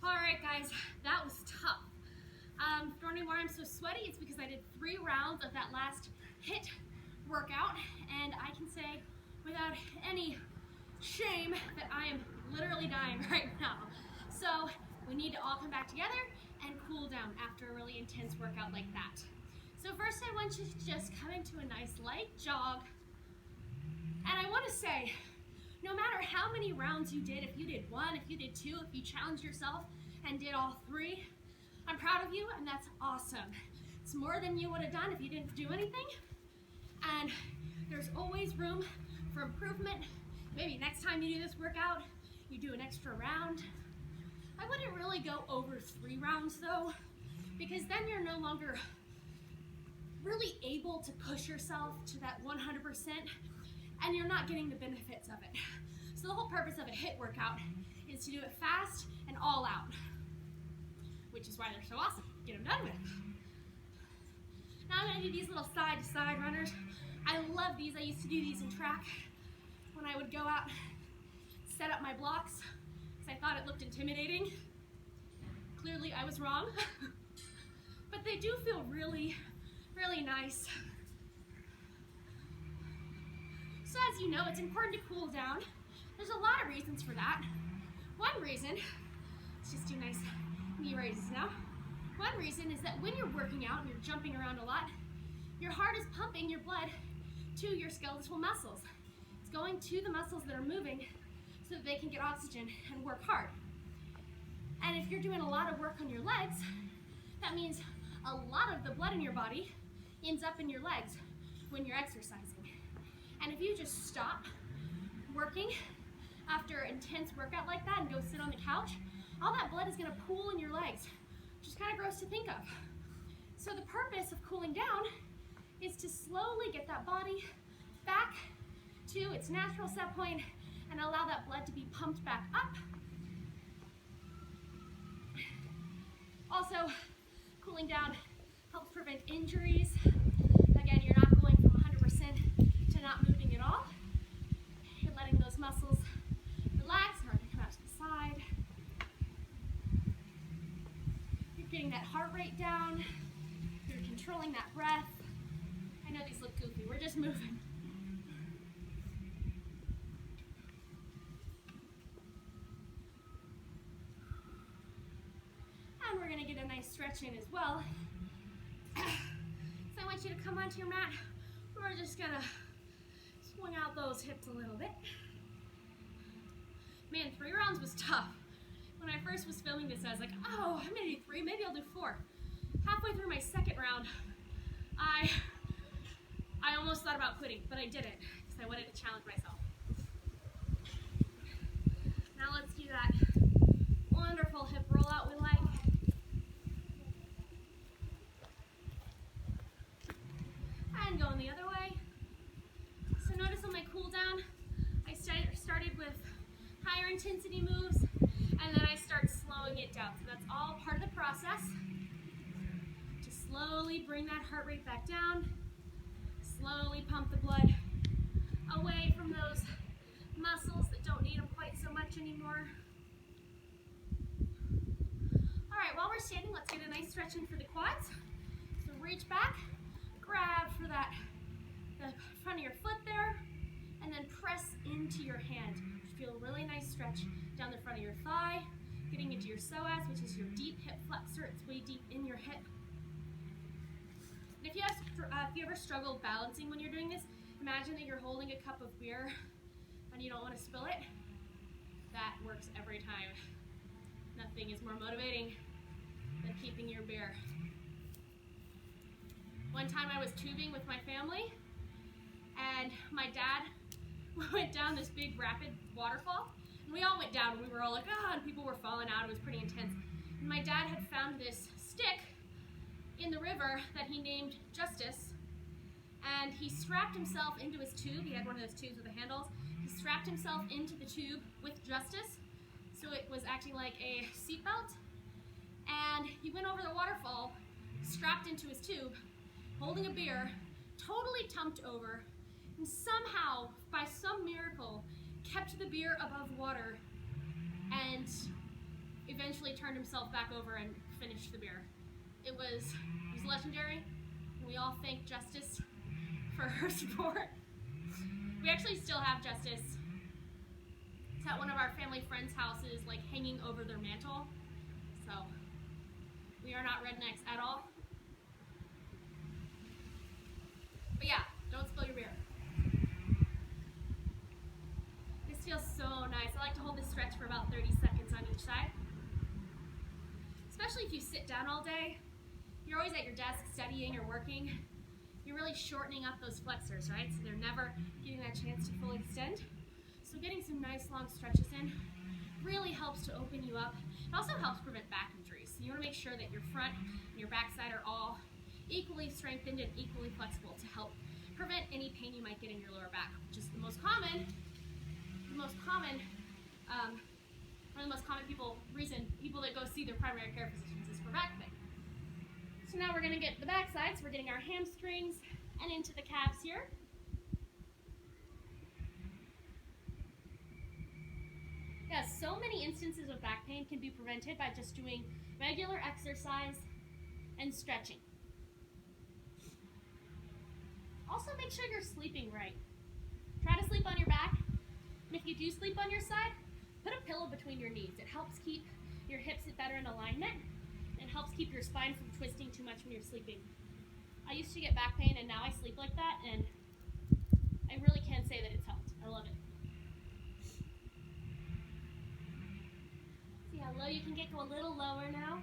All right, guys, that was tough. Wondering why I'm so sweaty? It's because I did 3 rounds of that last HIIT workout, and I can say without any shame that I am literally dying right now. So we need to all come back together and cool down after a really intense workout like that. So first I want you to just come into a nice light jog. And I want to say, no matter how many rounds you did, if you did 1, if you did 2, if you challenged yourself and did all 3, I'm proud of you, and that's awesome. It's more than you would have done if you didn't do anything. And there's always room for improvement. Maybe next time you do this workout, you do an extra round. I wouldn't really go over 3 rounds though, because then you're no longer really able to push yourself to that 100%, and you're not getting the benefits of it. So the whole purpose of a HIIT workout is to do it fast and all out, which is why they're so awesome. Get them done with. Now I'm gonna do these little side-to-side runners. I love these. I used to do these in track when I would go out, set up my blocks, because I thought it looked intimidating. Clearly I was wrong, but they do feel really, really nice. So as you know, it's important to cool down. There's a lot of reasons for that. One reason, let's just do nice knee raises now. One reason is that when you're working out and you're jumping around a lot, your heart is pumping your blood to your skeletal muscles. It's going to the muscles that are moving so that they can get oxygen and work hard. And if you're doing a lot of work on your legs, that means a lot of the blood in your body ends up in your legs when you're exercising. And if you just stop working after an intense workout like that and go sit on the couch, all that blood is gonna pool in your legs, which is kind of gross to think of. So the purpose of cooling down is to slowly get that body back to its natural set point and allow that blood to be pumped back up. Also, cooling down helps prevent injuries. Again, you're not going from 100% to not moving at all. You're letting those muscles relax and come out to the side. You're getting that heart rate down. You're controlling that breath. I know these look goofy. We're just moving. And we're going to get a nice stretch in as well. So I want you to come onto your mat. We're just going to swing out those hips a little bit. Man, 3 rounds was tough. When I first was filming this, I was like, oh, I'm going to do 3, maybe I'll do 4. Halfway through my second round, I almost thought about quitting, but I didn't, because I wanted to challenge myself. Now let's do that wonderful hip rollout we like. And going the other way. So notice on my cool down, I started with higher intensity moves, and then I start slowing it down. So that's all part of the process. To slowly bring that heart rate back down, slowly pump the blood away from those muscles that don't need them quite so much anymore. All right, while we're standing, let's get a nice stretch in for the quads. So reach back, grab for the front of your foot there, and then press into your hand. Feel a really nice stretch down the front of your thigh, getting into your psoas, which is your deep hip flexor. It's way deep in your hip. And if you ever struggle balancing when you're doing this, imagine that you're holding a cup of beer and you don't want to spill it. That works every time. Nothing is more motivating than keeping your beer. One time I was tubing with my family, and my dad went down this big rapid waterfall, and we all went down, and we were all like, ah, and people were falling out. It was pretty intense. And my dad had found this stick in the river that he named Justice, and he strapped himself into his tube. He had one of those tubes with the handles. He strapped himself into the tube with Justice, so it was acting like a seatbelt, and he went over the waterfall, strapped into his tube, holding a beer, totally tumped over, and somehow, by some miracle, kept the beer above water, and eventually turned himself back over and finished the beer. It was legendary. We all thank Justice for her support. We actually still have Justice. It's at one of our family friends' houses, like hanging over their mantle. So we are not rednecks at all. But yeah, don't spill your beer. This feels so nice. I like to hold this stretch for about 30 seconds on each side. Especially if you sit down all day, you're always at your desk studying or working. You're really shortening up those flexors, right? So they're never getting that chance to fully extend. So getting some nice long stretches in really helps to open you up. It also helps prevent back injuries. So you want to make sure that your front and your back side are all equally strengthened and equally flexible to help prevent any pain you might get in your lower back, which is one of the most common reason people that go see their primary care physicians is for back pain. So now we're going to get the back side, so we're getting our hamstrings and into the calves here. Yeah, so many instances of back pain can be prevented by just doing regular exercise and stretching. Also, make sure you're sleeping right. Try to sleep on your back. And if you do sleep on your side, put a pillow between your knees. It helps keep your hips better in alignment. It helps keep your spine from twisting too much when you're sleeping. I used to get back pain and now I sleep like that, and I really can say that it's helped. I love it. See how low you can get? Go a little lower now.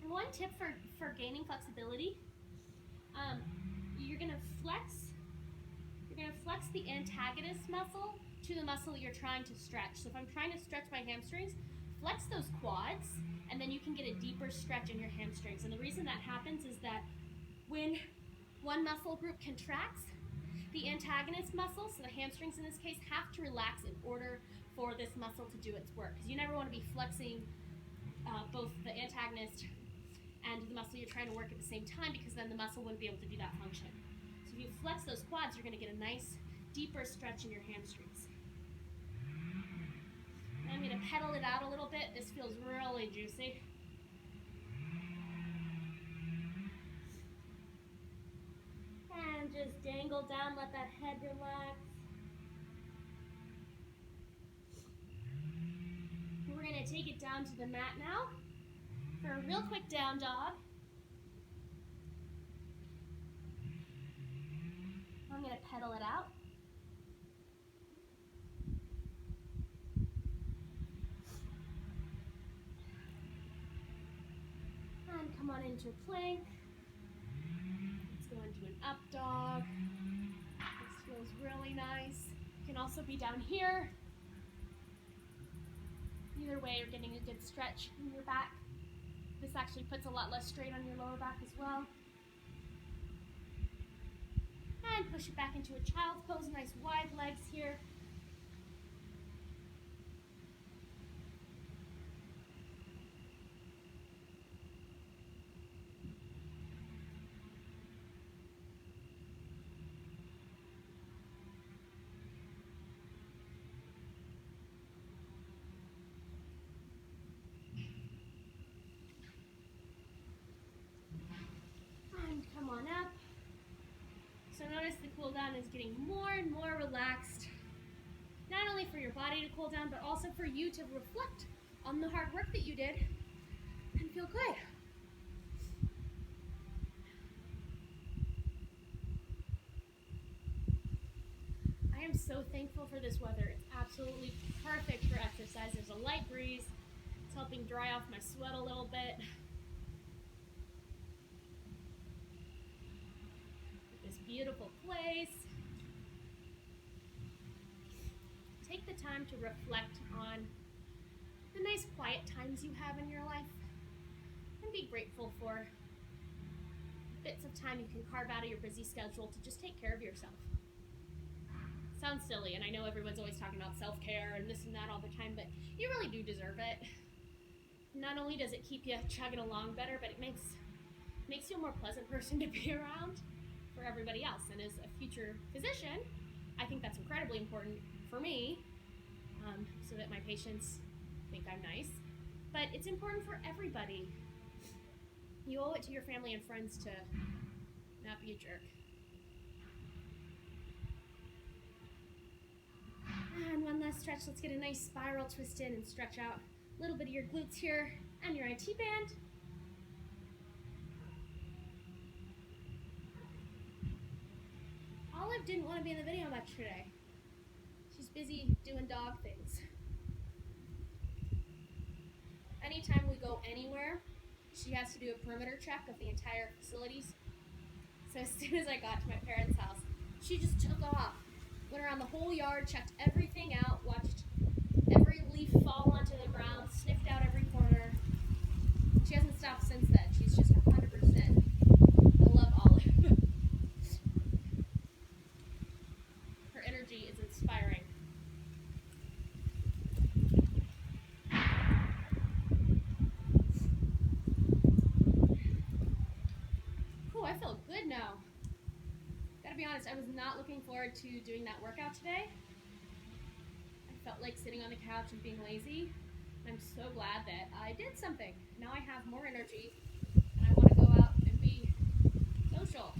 And one tip for gaining flexibility, you're gonna flex the antagonist muscle to the muscle that you're trying to stretch. So if I'm trying to stretch my hamstrings, flex those quads, and then you can get a deeper stretch in your hamstrings. And the reason that happens is that when one muscle group contracts, the antagonist muscle, so the hamstrings in this case, have to relax in order for this muscle to do its work. Because you never want to be flexing both the antagonist and the muscle you're trying to work at the same time, because then the muscle wouldn't be able to do that function. So if you flex those quads, you're going to get a nice, deeper stretch in your hamstrings. And I'm going to pedal it out a little bit. This feels really juicy. And just dangle down, let that head relax. We're going to take it down to the mat now for a real quick down dog. I'm going to pedal it out. And come on into plank. Let's go into an up dog. This feels really nice. You can also be down here. Either way, you're getting a good stretch in your back. This actually puts a lot less strain on your lower back as well. And push it back into a child's pose. Nice wide legs here. And come on up. So notice the cool down is getting more and more relaxed. Not only for your body to cool down, but also for you to reflect on the hard work that you did and feel good. I am so thankful for this weather. It's absolutely perfect for exercise. There's a light breeze. It's helping dry off my sweat a little bit. This beautiful place. Take the time to reflect on the nice quiet times you have in your life and be grateful for bits of time you can carve out of your busy schedule to just take care of yourself. Sounds silly, and I know everyone's always talking about self-care and this and that all the time, but you really do deserve it. Not only does it keep you chugging along better, but it makes you a more pleasant person to be around for everybody else. And as a future physician, I think that's incredible. incredibly important for me, so that my patients think I'm nice, but it's important for everybody. You owe it to your family and friends to not be a jerk. And one last stretch. Let's get a nice spiral twist in and stretch out a little bit of your glutes here and your IT band. Olive didn't want to be in the video much today. She's busy doing dog things. Anytime we go anywhere, she has to do a perimeter check of the entire facilities. So as soon as I got to my parents' house, she just took off. Went around the whole yard, checked everything out, watched every leaf fall onto the ground, sniffed out every corner. She hasn't stopped since then. She's just 100%. I love Olive. Her energy is inspiring. Ooh, I feel good now. Gotta be honest, I was not looking forward to doing that workout today. I felt like sitting on the couch and being lazy. I'm so glad that I did something. Now I have more energy and I want to go out and be social.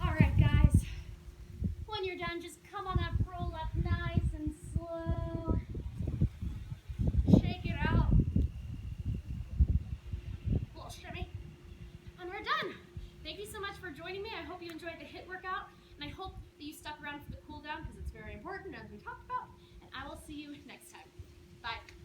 Alright guys, when you're done, just come on up, roll up nice and slow. Shake it out. A little shimmy. And we're done. Thank you so much for joining me. I hope you enjoyed the HIIT workout, and I hope that you stuck around for the cool down because it's very important, as we talked about, and I will see you next time. Bye.